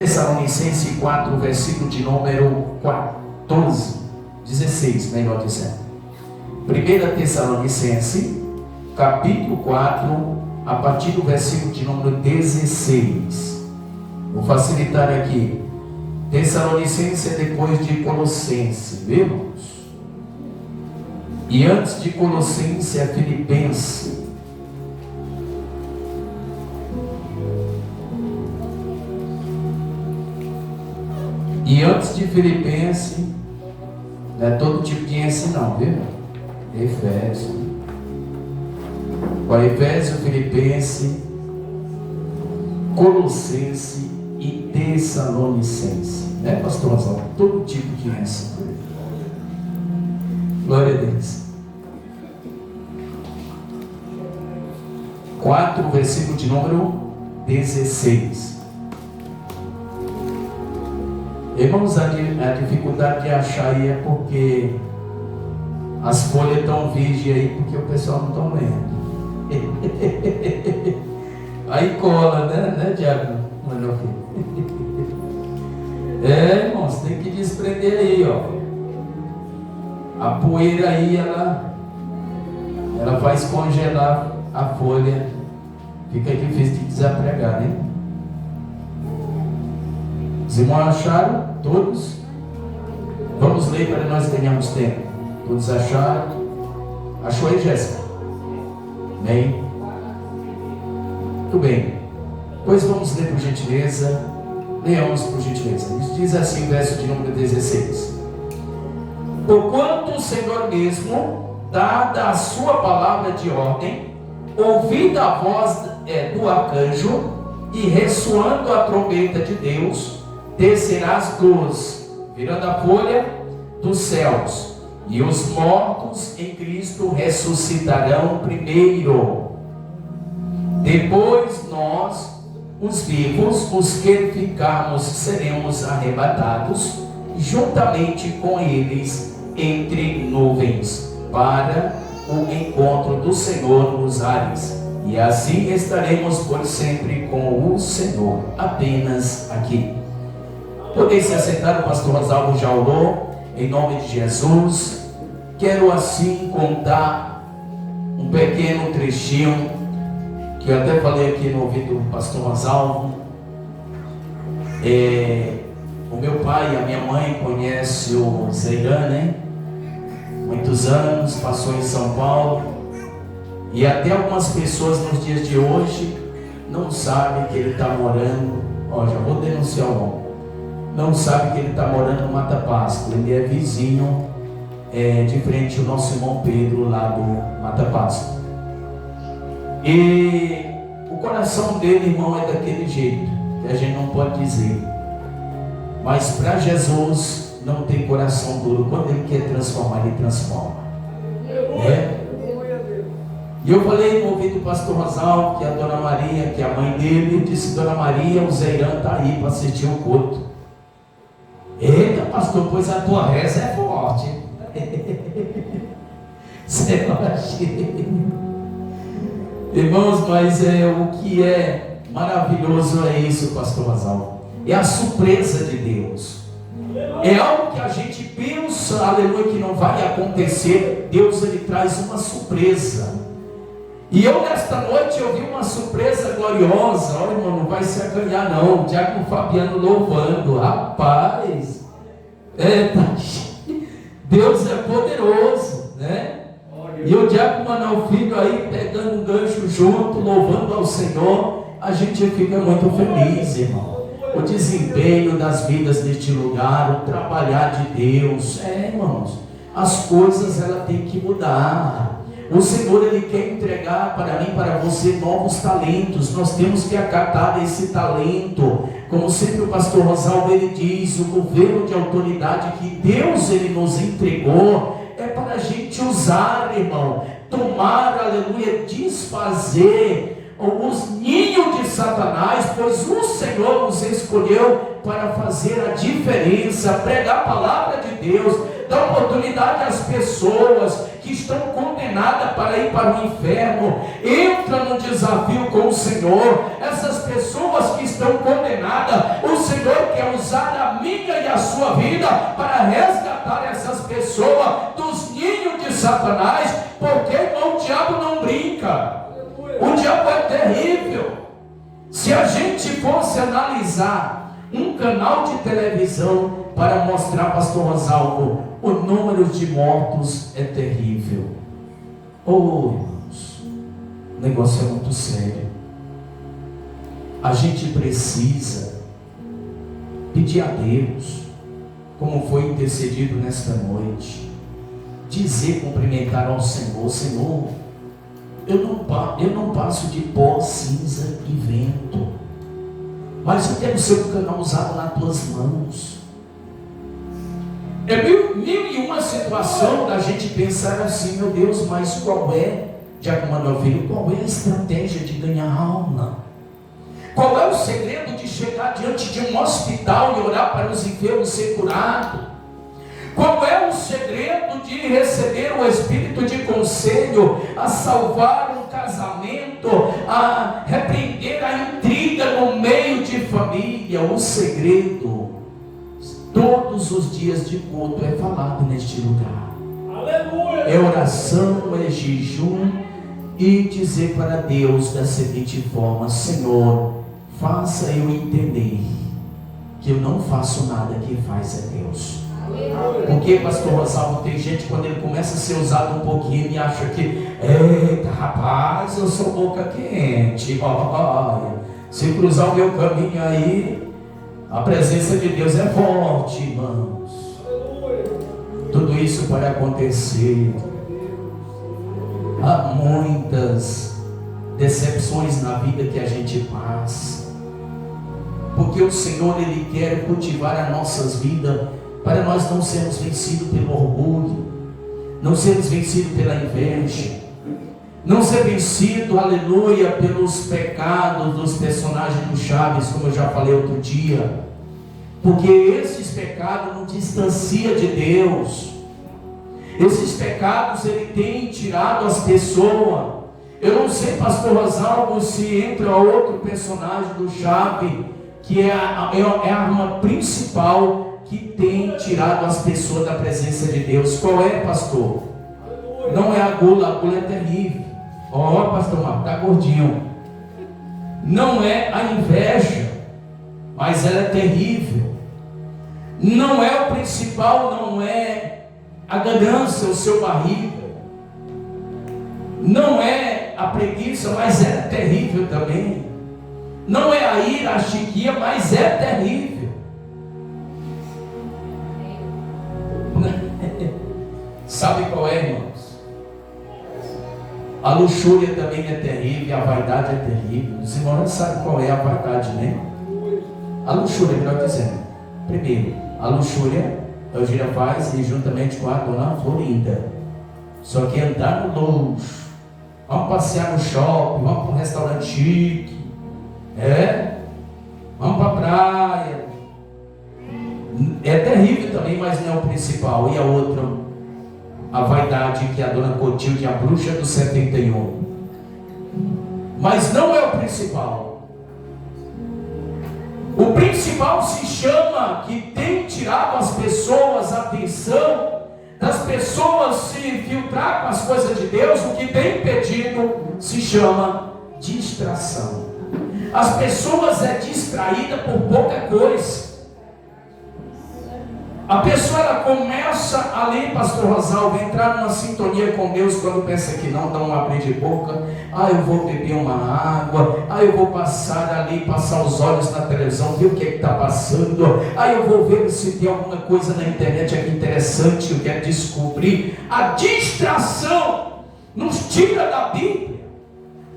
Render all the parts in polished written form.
Tessalonicenses 4, versículo de número 16, melhor dizendo. 1 Tessalonicenses, capítulo 4, a partir do versículo de número 16. Vou facilitar aqui. Tessalonicenses é depois de Colossenses, viu, irmãos? E antes de Colossenses é Filipenses. E antes de Filipenses, não é todo tipo de ense não, viu? Efésio. Para Efésio, Filipenses, Colossenses e Tessalonicenses. Né, pastor Oswaldo? Todo tipo de ense. Glória a Deus. 4, versículo de número 16. Irmãos, a dificuldade de achar aí é porque as folhas estão virgens aí, porque o pessoal não está lendo. Aí cola, né, Diácono? Irmãos, tem que desprender aí, ó. A poeira aí, ela faz congelar a folha. Fica difícil de desapregar, né? Os irmãos acharam? Todos? Vamos ler para nós ganharmos tempo. Todos acharam? Achou aí, Jéssica? Bem? Muito bem. Pois vamos ler por gentileza. Leamos por gentileza. Diz assim o verso de número 16. Porquanto o Senhor mesmo, dada a sua palavra de ordem, ouvida a voz do arcanjo e ressoando a trombeta de Deus, descerás virando a folha dos céus, e os mortos em Cristo ressuscitarão primeiro. Depois nós, os vivos, os que ficarmos, seremos arrebatados juntamente com eles entre nuvens, para o encontro do Senhor nos ares. E assim estaremos por sempre com o Senhor. Apenas aqui. Podem se assentar, o pastor Rosalvo já orou, em nome de Jesus. Quero assim contar um pequeno trechinho, que eu até falei aqui no ouvido do pastor Rosalvo. O meu pai e a minha mãe conhecem o Zeiran, né? Muitos anos, passou em São Paulo. E até algumas pessoas nos dias de hoje não sabem que ele está morando. Já vou denunciar o nome. Não sabe que ele está morando no Mata Páscoa. Ele é vizinho de frente ao nosso irmão Pedro lá do Mata Páscoa. E o coração dele, irmão, é daquele jeito que a gente não pode dizer. Mas para Jesus não tem coração duro. Quando ele quer transformar, ele transforma. E eu falei no ouvido do pastor Rosalvo, que a dona Maria, que é a mãe dele, disse: Dona Maria, o Zeiran está aí para assistir o culto. Eita, pastor, pois a tua reza é forte. Irmãos, mas o que é maravilhoso é isso, pastor Rosalvo. É a surpresa de Deus. É algo que a gente pensa, aleluia, que não vai acontecer. Deus, ele traz uma surpresa. E eu nesta noite eu vi uma surpresa gloriosa. Olha, irmão, não vai se acanhar não. O Diácono Fabiano louvando. Rapaz, Deus é poderoso, né? E o Diácono Manuel Filho aí pegando um gancho junto, louvando ao Senhor. A gente fica muito feliz, irmão. O desempenho das vidas neste lugar, o trabalhar de Deus. Irmãos, as coisas ela tem que mudar. O Senhor, ele quer entregar para mim, para você, novos talentos. Nós temos que acatar esse talento. Como sempre o pastor Rosalvo, ele diz, o governo de autoridade que Deus, ele nos entregou, é para a gente usar, irmão. Tomar, aleluia, desfazer. os ninhos de Satanás, pois o Senhor nos escolheu para fazer a diferença, pregar a palavra de Deus, dar oportunidade às pessoas que estão condenadas para ir para o inferno. Entra no desafio com o Senhor. Essas pessoas que estão condenadas, o Senhor quer usar a minha e a sua vida para resgatar essas pessoas dos ninhos de Satanás, porque, irmão, o diabo não brinca. O diabo é terrível. Se a gente fosse analisar um canal de televisão para mostrar, pastor Rosalvo, o número de mortos é terrível. Irmãos, o negócio é muito sério. A gente precisa pedir a Deus, como foi intercedido nesta noite, dizer, cumprimentar ao Senhor: Senhor, eu não passo de pó, cinza e vento, mas eu quero ser um canal usado nas tuas mãos. É mil e uma situação da gente pensar assim: meu Deus, mas qual é, Diácono Manuel Filho, qual é a estratégia de ganhar alma? Qual é o segredo de chegar diante de um hospital e orar para os enfermos ser curados? Qual é o segredo de receber o espírito de conselho, a salvar um casamento, a repreender a intriga no meio de família? O segredo, todos os dias de culto, é falado neste lugar. Aleluia! É oração, é jejum, e dizer para Deus da seguinte forma: Senhor, faça eu entender que eu não faço nada, quem faz é Deus. Porque, pastor Rosalvo, tem gente, quando ele começa a ser usado um pouquinho, ele acha que, eita rapaz, eu sou boca quente, olha, se cruzar o meu caminho aí, a presença de Deus é forte, irmãos. Tudo isso para acontecer, há muitas decepções na vida que a gente passa, porque o Senhor, Ele quer cultivar as nossas vidas, para nós não sermos vencidos pelo orgulho, não sermos vencidos pela inveja, não ser vencido, aleluia, pelos pecados dos personagens do Chaves, como eu já falei outro dia, porque esses pecados não distanciam de Deus. Esses pecados, ele tem tirado as pessoas. Eu não sei, pastor Rosalvo, se entra outro personagem do Chaves, que é a arma principal que tem tirado as pessoas da presença de Deus. Qual é, pastor? Não é a gula é terrível. Pastor Marco, está gordinho. Não é a inveja, mas ela é terrível. Não é o principal, não é a ganância, o seu barriga. Não é a preguiça, mas ela é terrível também. Não é a ira, a chiquia, mas é terrível. Sabe qual é, irmãos? A luxúria também é terrível, a vaidade é terrível. Os irmãos sabem qual é a vaidade, né? A luxúria, melhor dizendo. Primeiro, a luxúria, a Eugênia faz e juntamente com a dona Florinda. Só que andar no luxo, vamos passear no shopping, vamos para um restaurante chique, vamos para a praia. É terrível também, mas não é o principal. E a outra, a vaidade, que é a dona Cotilde, a bruxa do 71. Mas não é o principal. O principal se chama, que tem tirado as pessoas a atenção, das pessoas se infiltrar com as coisas de Deus. O que tem impedido se chama distração. As pessoas é distraída por pouca coisa. A pessoa, ela começa ali, pastor Rosalvo, entrar numa sintonia com Deus quando pensa que não, dá um abrir de boca. Eu vou beber uma água, eu vou passar os olhos na televisão, ver o que está passando, eu vou ver se tem alguma coisa na internet aqui interessante, eu quero descobrir. A distração nos tira da Bíblia,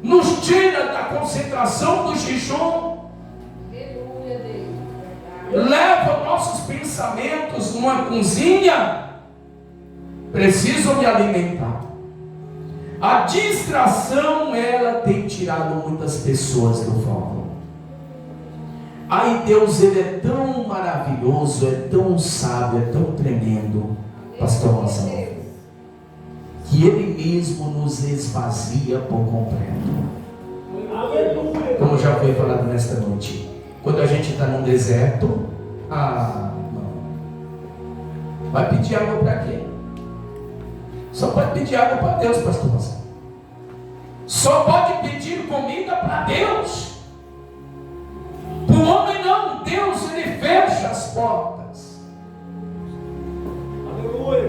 nos tira da concentração do jejum. Leva nossos pensamentos numa cozinha. Preciso me alimentar. A distração, ela tem tirado muitas pessoas do foco. Ai, Deus, Ele é tão maravilhoso, é tão sábio, é tão tremendo, pastor Marcelo, que Ele mesmo nos esvazia por completo. Como já foi falado nesta noite, quando a gente está num deserto, não. Vai pedir água para quem? Só pode pedir água para Deus, pastor Marcelo. Só pode pedir comida para Deus. Para o homem não. Deus, Ele fecha as portas.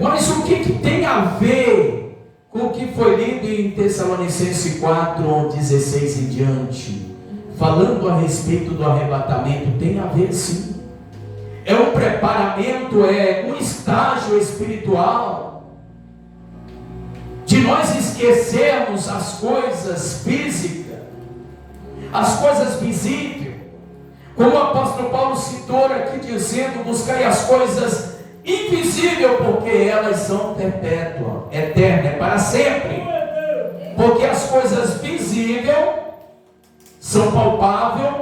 Mas o que tem a ver com o que foi lido em Tessalonicenses 4, 16 em diante? Falando a respeito do arrebatamento, tem a ver sim. É um preparamento, é um estágio espiritual. De nós esquecermos as coisas físicas, as coisas visíveis, como o apóstolo Paulo citou aqui dizendo, buscai as coisas invisíveis, porque elas são perpétuas, eternas, é para sempre. Porque as coisas visíveis são palpáveis,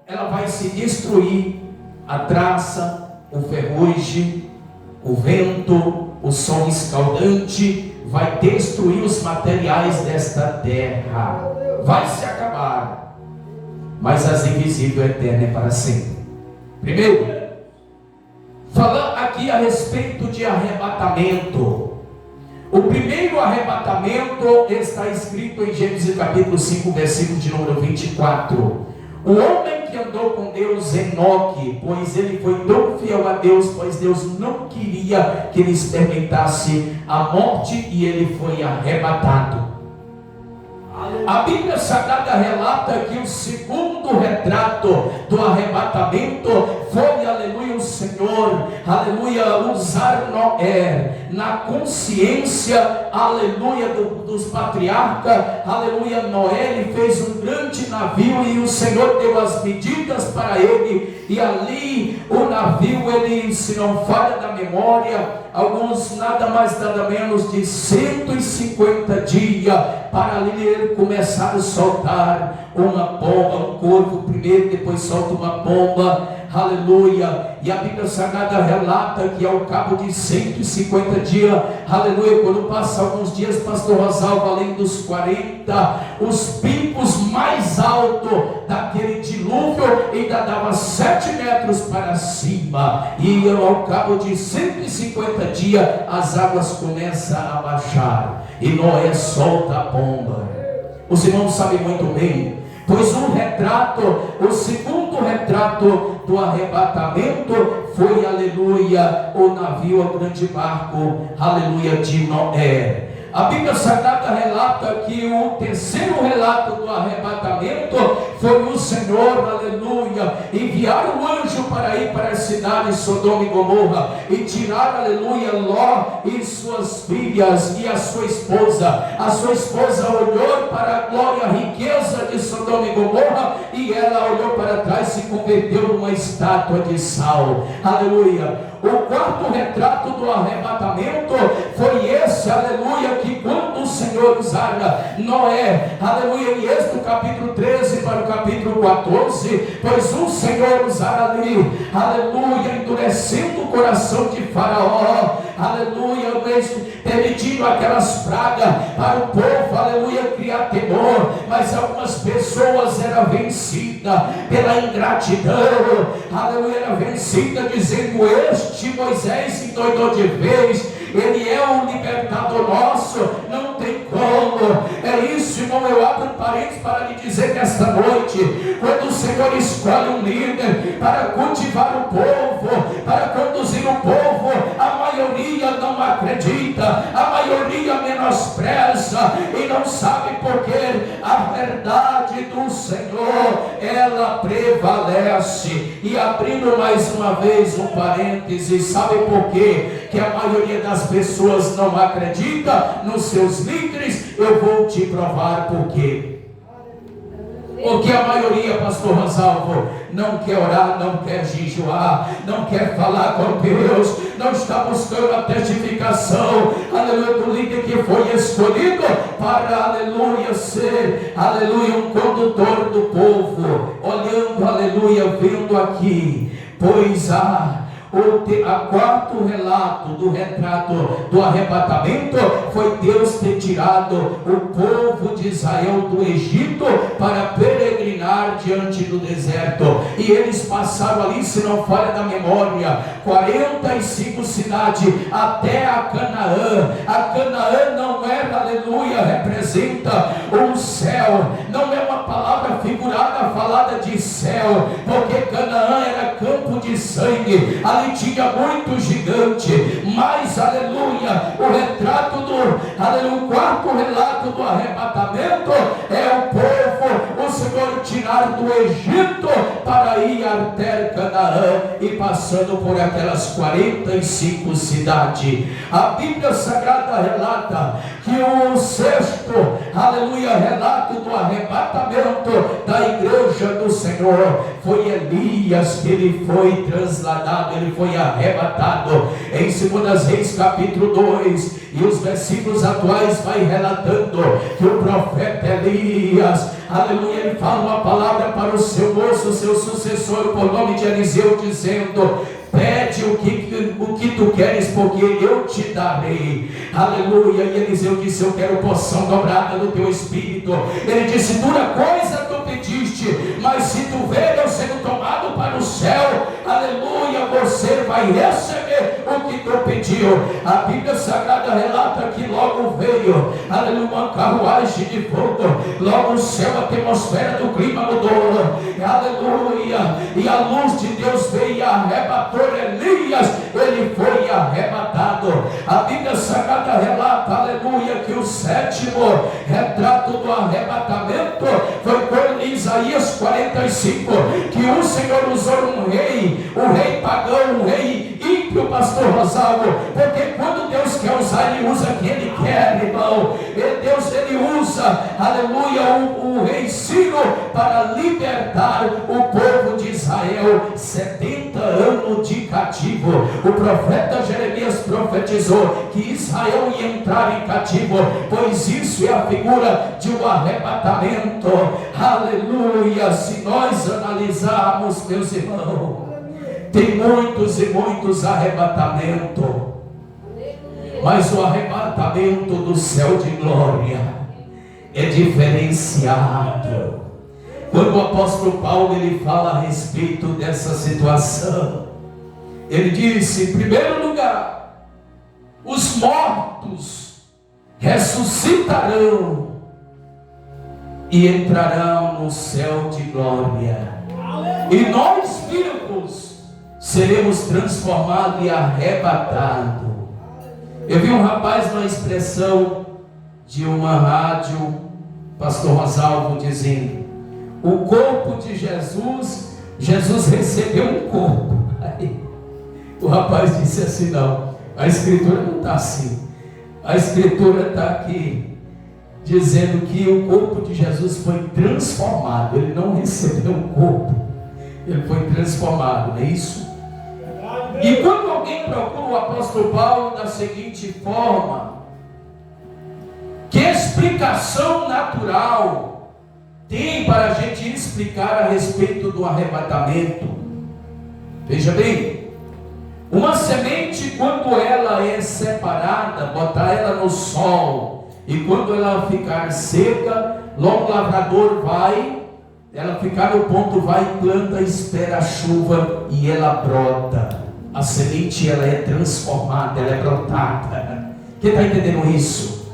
ela vai se destruir, a traça, o ferrugem, o vento, o sol escaldante, vai destruir os materiais desta terra, vai se acabar, mas as invisíveis eternas é para sempre. Primeiro, falando aqui a respeito de arrebatamento. O primeiro arrebatamento está escrito em Gênesis capítulo 5, versículo de número 24. O homem que andou com Deus, Enoque, pois ele foi tão fiel a Deus, pois Deus não queria que ele experimentasse a morte, e ele foi arrebatado. A Bíblia Sagrada relata que o segundo retrato do arrebatamento foi, aleluia, o Senhor, aleluia, usar Noé na consciência, aleluia, dos patriarcas, aleluia. Noé, ele fez um grande navio e o Senhor deu as medidas para ele, e ali o navio, ele, se não falha da memória, alguns nada mais nada menos de 150 dias para ali ele começar a soltar uma pomba, um corvo primeiro, depois solta uma pomba, aleluia. E a Bíblia Sagrada relata que ao cabo de 150 dias, aleluia, quando passa alguns dias, pastor Rosalvo, além dos 40, os picos mais altos daquele dilúvio ainda dava 7 metros para cima, e ao cabo de 150 dias as águas começam a baixar e Noé solta a pomba. Os irmãos sabem muito bem, pois o segundo retrato do arrebatamento foi, aleluia, o navio, o grande barco, aleluia, de Noé. A Bíblia Sagrada relata que o terceiro relato do arrebatamento foi o Senhor, aleluia, enviar um anjo para ir para a cidade de Sodoma e Gomorra e tirar, aleluia, Ló e suas filhas e a sua esposa. A sua esposa olhou para a glória, a riqueza de Sodoma e Gomorra, e ela olhou para trás e se converteu numa estátua de sal, aleluia. O quarto retrato do arrebatamento foi esse, aleluia, que quando o Senhor usara Noé, aleluia, em Êxodo capítulo 13 para o capítulo 14, pois o Senhor usara ali, aleluia, endurecendo o coração de Faraó, aleluia, permitindo aquelas pragas para o povo, aleluia, criar temor, mas algumas pessoas eram vencidas pela ingratidão, aleluia, era vencida dizendo: este Moisés endoidou de vez, ele é um libertador nosso, não tem como. É isso, irmão, eu abro parênteses para lhe dizer nesta noite, quando o Senhor escolhe um líder para cultivar o povo, para conduzir o povo, a maioria não acredita, a maioria menospreza e não sabe porque a verdade do Senhor, ela prevalece. E abrindo mais uma vez um parêntese, sabe por quê? Que a maioria das pessoas não acredita nos seus líderes? Eu vou te provar por quê. Porque a maioria, pastor Rosalvo, não quer orar, não quer jejuar, não quer falar com Deus, não está buscando a testificação, aleluia, do líder que foi escolhido para, aleluia, ser, aleluia, um condutor do povo, olhando, aleluia, vendo aqui, pois a quarto relato do retrato do arrebatamento foi Deus ter tirado o povo de Israel do Egito para peregrinar diante do deserto, e eles passaram ali, se não falha da memória, 45 cidades até a Canaã. A Canaã não era, aleluia, representa um céu, não é uma palavra figurada falada de céu, porque Canaã era campo de sangue, ali tinha muito gigante, mas, aleluia, o retrato o quarto relato do arrebatamento é o povo, o Senhor tirar do Egito para ir até Canaã, e passando por aquelas 45 cidades. A Bíblia Sagrada relata que o sexto, aleluia, relato do arrebatamento da igreja do Senhor foi Elias, que ele foi trasladado, ele foi arrebatado. Em 2 Reis capítulo 2 e os versículos atuais vai relatando que o profeta Elias, aleluia, ele fala uma palavra para o seu moço, seu sucessor, por nome de Eliseu, dizendo: pede o que tu queres, porque eu te darei. Aleluia. E Eliseu disse: eu quero porção dobrada do teu espírito. Ele disse: dura coisa tu pediste, mas se tu ver eu sendo tomado para o céu, aleluia, você vai receber o que tu pediu. A Bíblia Sagrada relata que logo veio, aleluia, uma carruagem de fogo, logo o céu, a atmosfera do clima mudou, aleluia, e a luz de Deus veio e arrebatou Elias, ele foi arrebatado. A Bíblia Sagrada relata, aleluia, que o sétimo retrato do arrebatamento foi com Isaías 45, que o Senhor usou um rei, pagão, um rei ímpio, pastor Rosalvo, porque quando Deus quer usar, ele usa quem ele quer, irmão. E Deus, ele usa, aleluia, o rei Ciro para libertar o povo de Israel, 70 anos de cativo. O profeta Jeremias profetizou que Israel ia entrar em cativo, pois isso é a figura de um arrebatamento. Aleluia. Se nós analisarmos, meus irmãos, tem muitos e muitos arrebatamentos, mas o arrebatamento do céu de glória é diferenciado. Quando o apóstolo Paulo ele fala a respeito dessa situação, ele disse: em primeiro lugar, os mortos ressuscitarão e entrarão no céu de glória, e nós vivos seremos transformados e arrebatados. Eu vi um rapaz numa expressão de uma rádio, pastor Rosalvo, dizendo: o corpo de Jesus, Jesus recebeu um corpo. Aí, o rapaz disse assim: não, a escritura não está assim. A escritura está aqui dizendo que o corpo de Jesus foi transformado. Ele não recebeu um corpo, ele foi transformado, não é isso? E quando alguém procura o apóstolo Paulo da seguinte forma: que explicação natural tem para a gente explicar a respeito do arrebatamento? Veja bem, uma semente, quando ela é separada, botar ela no sol, e quando ela ficar seca, logo o lavrador vai, ela ficar no ponto, vai, planta, espera a chuva e ela brota. A semente, ela é transformada, ela é brotada. Quem está entendendo isso?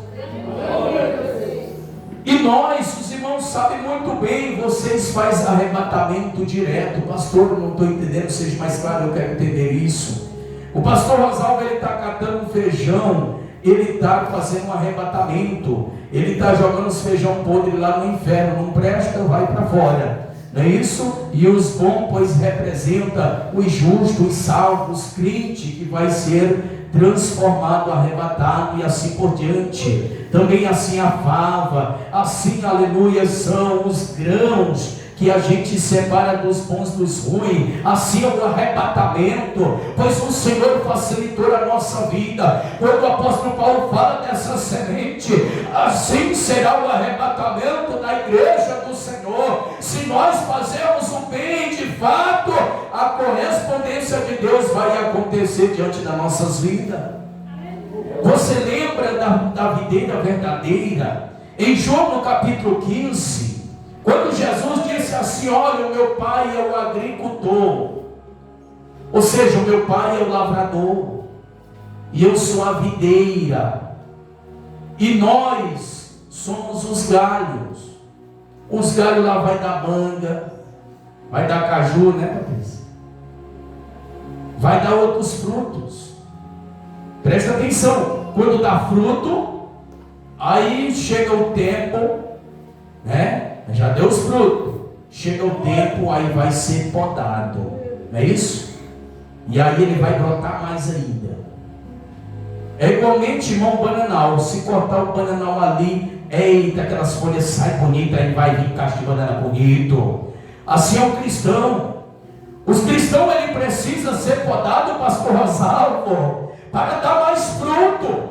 E nós, os irmãos, sabem muito bem, vocês fazem arrebatamento direto. Pastor, não estou entendendo, seja mais claro, eu quero entender isso. O pastor Rosalvo, ele está catando feijão, ele está fazendo um arrebatamento, ele está jogando os feijão podre lá no inferno, não presta, vai para fora. não é isso? E os bons, pois representa os justos, os salvos, crente que vai ser transformado, arrebatado e assim por diante. Também assim a fava, assim, aleluia, são os grãos que a gente separa dos bons dos ruins. Assim é o arrebatamento, pois o Senhor facilitou a nossa vida. Quando o apóstolo Paulo fala dessa semente, assim será o arrebatamento da igreja do Senhor. Se nós fazemos o bem de fato, a correspondência de Deus vai acontecer diante das nossas vidas. Você lembra da videira verdadeira? Em João no capítulo 15, quando Jesus disse assim: olha, o meu pai é o agricultor, ou seja, o meu pai é o lavrador, e eu sou a videira, e nós somos os galhos. Os galhos lá vai dar manga, vai dar caju, né, Patrícia? Vai dar outros frutos. Presta atenção, quando dá fruto, aí chega o tempo, né? Já deu os frutos, chega o tempo, aí vai ser podado, não é isso? E aí ele vai brotar mais ainda. É igualmente, irmão, o bananal. Se cortar o bananal ali, eita, aquelas folhas saem bonitas, aí vai vir cacho de banana bonito. Assim é o cristão. Os cristãos, ele precisa ser podado, pastor Rosalvo, para dar mais fruto.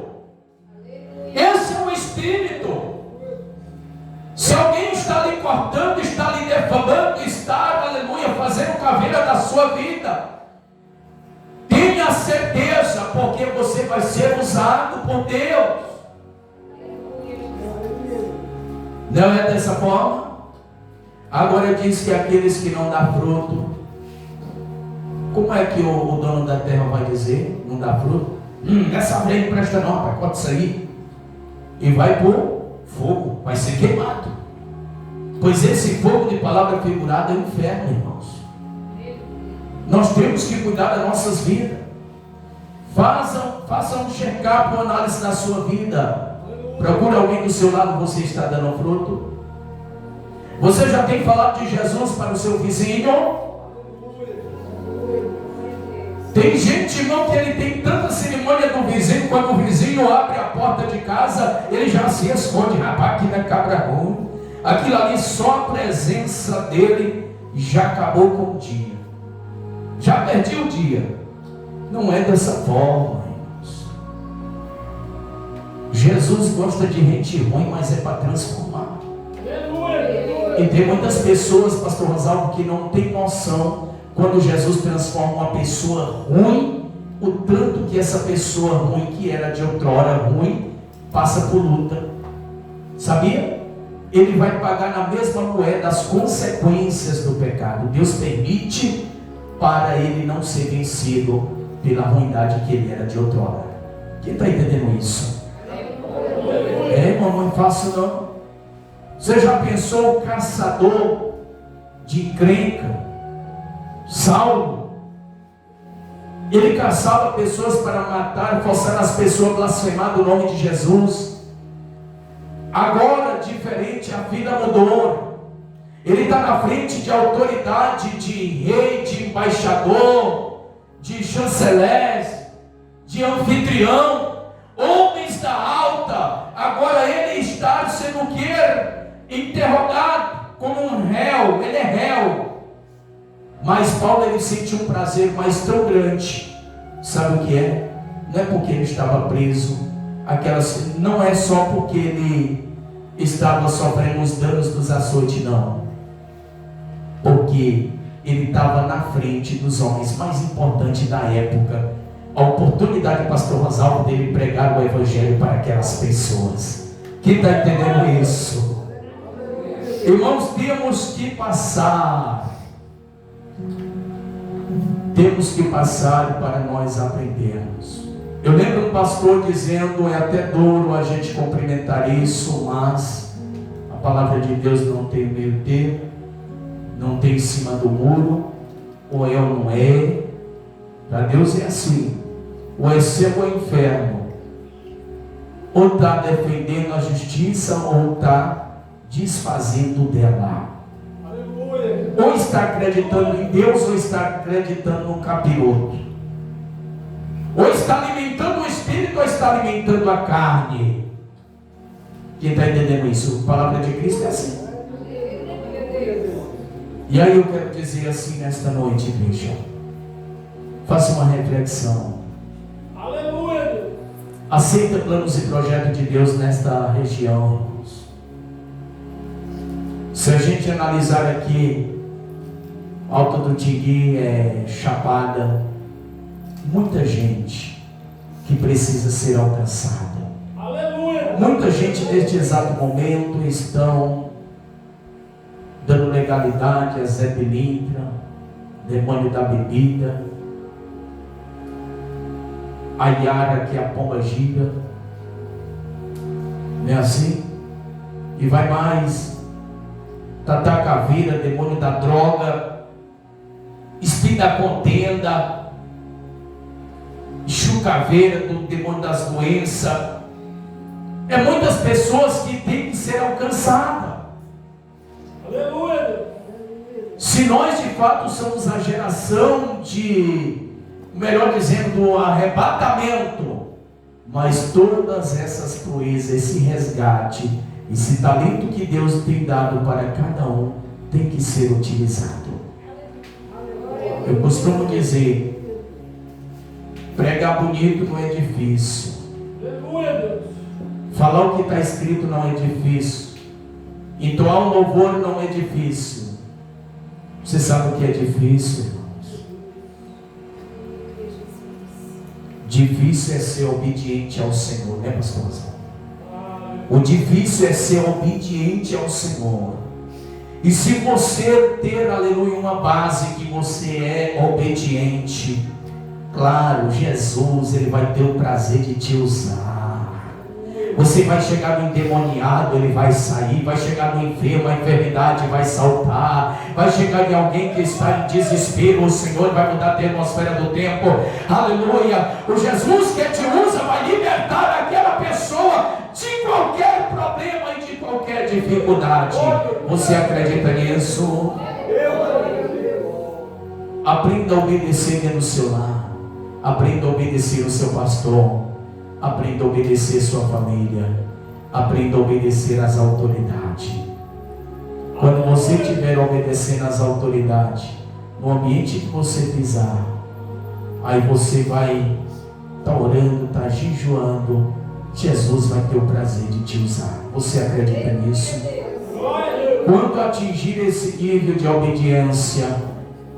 Esse é o Espírito. Se alguém está lhe cortando, está lhe defamando, está, aleluia, fazendo caveira da sua vida, tenha certeza, porque você vai ser usado por Deus. Não é dessa forma? Agora diz que aqueles que não dão fruto, como é que o dono da terra vai dizer? Não dá fruto? Essa árvore não presta não, pai, pode sair. E vai por fogo, vai ser queimado. Pois esse fogo de palavra figurada é o inferno, irmãos. Nós temos que cuidar das nossas vidas. Façam um check-up, uma análise da sua vida. Procure alguém do seu lado, você está dando fruto. Você já tem falado de Jesus para o seu vizinho? Tem gente, irmão, que ele tem tanta cerimônia do vizinho, quando o vizinho abre a porta de casa, ele já se esconde. Rapaz, aqui não é cabra ruim. Aquilo ali, só a presença dele já acabou com o dia. Já perdi o dia. Não é dessa forma, irmãos. Jesus gosta de gente ruim, mas é para transformar. E tem muitas pessoas, pastor Rosalvo, que não tem noção. Quando Jesus transforma uma pessoa ruim, o tanto que essa pessoa ruim, que era de outrora ruim, passa por luta. Sabia? Ele vai pagar na mesma moeda as consequências do pecado. Deus permite para ele não ser vencido pela ruindade que ele era de outrora. Quem está entendendo isso? Irmão, não é fácil não. Você já pensou o caçador de encrenca? Saulo, ele caçava pessoas para matar, forçar as pessoas a blasfemar do nome de Jesus. Agora, diferente, a vida mudou. Ele está na frente de autoridade, de rei, de embaixador, de chanceler, de anfitrião, homens da alta. Agora ele está sendo o quê? Interrogado como um réu. Ele é réu. Mas Paulo, ele sentiu um prazer mais tão grande. Sabe o que é? Não é porque ele estava preso, não é só porque ele estava sofrendo os danos dos açoites, não. Porque ele estava na frente dos homens mais importantes da época. A oportunidade, pastor Rosalvo, dele pregar o evangelho para aquelas pessoas. Quem está entendendo isso? Irmãos, temos que passar para nós aprendermos. Eu lembro um pastor dizendo: é até duro a gente cumprimentar isso, mas a palavra de Deus não tem meio termo, não tem em cima do muro, ou é ou não é. Para Deus é assim: ou é céu ou é inferno, ou está defendendo a justiça, ou está desfazendo dela. Ou está acreditando em Deus, ou está acreditando no capiroto. Ou está alimentando o espírito, ou está alimentando a carne. Quem está entendendo isso? A palavra de Cristo é assim. E aí eu quero dizer assim nesta noite, igreja. Faça uma reflexão. Aleluia. Aceita planos e projetos de Deus nesta região, irmãos. Se a gente analisar aqui, Alto do Tigui, Chapada, muita gente que precisa ser alcançada. Aleluia. Muita gente neste exato momento estão dando legalidade a Zé Pilintra, demônio da bebida, a Yara, que é a pomba gira, não é assim? E vai mais, Tata Caveira, demônio da droga, espírito da contenda, Chucaveira, do demônio das doenças. É muitas pessoas que têm que ser alcançadas. Aleluia. Se nós de fato somos a geração melhor dizendo, do arrebatamento, mas todas essas proezas, esse resgate, esse talento que Deus tem dado para cada um, tem que ser utilizado. Eu costumo dizer, pregar bonito não é difícil. Falar o que está escrito não é difícil. Entoar um louvor não é difícil. Você sabe o que é difícil, irmãos? Difícil é ser obediente ao Senhor, né, pastor? O difícil é ser obediente ao Senhor. E se você ter, aleluia, uma base que você é obediente, claro, Jesus, Ele vai ter o prazer de te usar. Você vai chegar no endemoniado, ele vai sair. Vai chegar no enfermo, a enfermidade vai saltar. Vai chegar em alguém que está em desespero, o Senhor vai mudar a atmosfera do tempo. Aleluia. O Jesus que te usa vai libertar aquela pessoa de qualquer problema e de qualquer dificuldade. Você acredita nisso? Aprenda a obedecer no seu lar. Aprenda a obedecer o seu pastor. Aprenda a obedecer sua família. Aprenda a obedecer às autoridades. Quando você estiver obedecendo às autoridades, no ambiente que você pisar, aí você vai estar orando, estar jejuando. Jesus vai ter o prazer de te usar. Você acredita nisso? Quando atingir esse nível de obediência,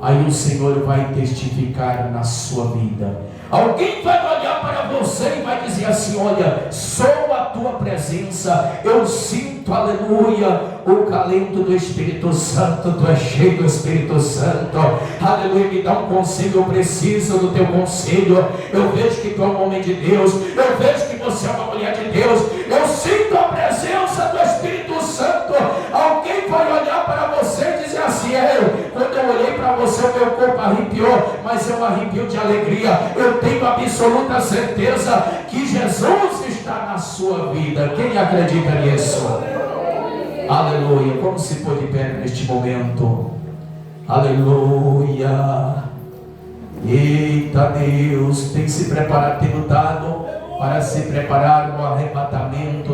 aí o Senhor vai testificar na sua vida. Alguém vai olhar para você e vai dizer assim: olha, sou a tua presença, eu sinto, aleluia, o calento do Espírito Santo. Tu és cheio do Espírito Santo, aleluia. Me dá um conselho, eu preciso do teu conselho. Eu vejo que tu é um homem de Deus, eu vejo que você é uma mulher de Deus, eu sinto a presença do Espírito Santo. Alguém vai olhar para você e dizer assim: quando eu olhei para você, o meu corpo arrepiou, mas é um arrepio de alegria. Eu tenho absoluta certeza que Jesus está na sua vida. Quem acredita nisso? Aleluia. Vamos se pôr de pé neste momento. Aleluia. Eita Deus, tem que se preparar, tem lutado para se preparar no arrebatamento.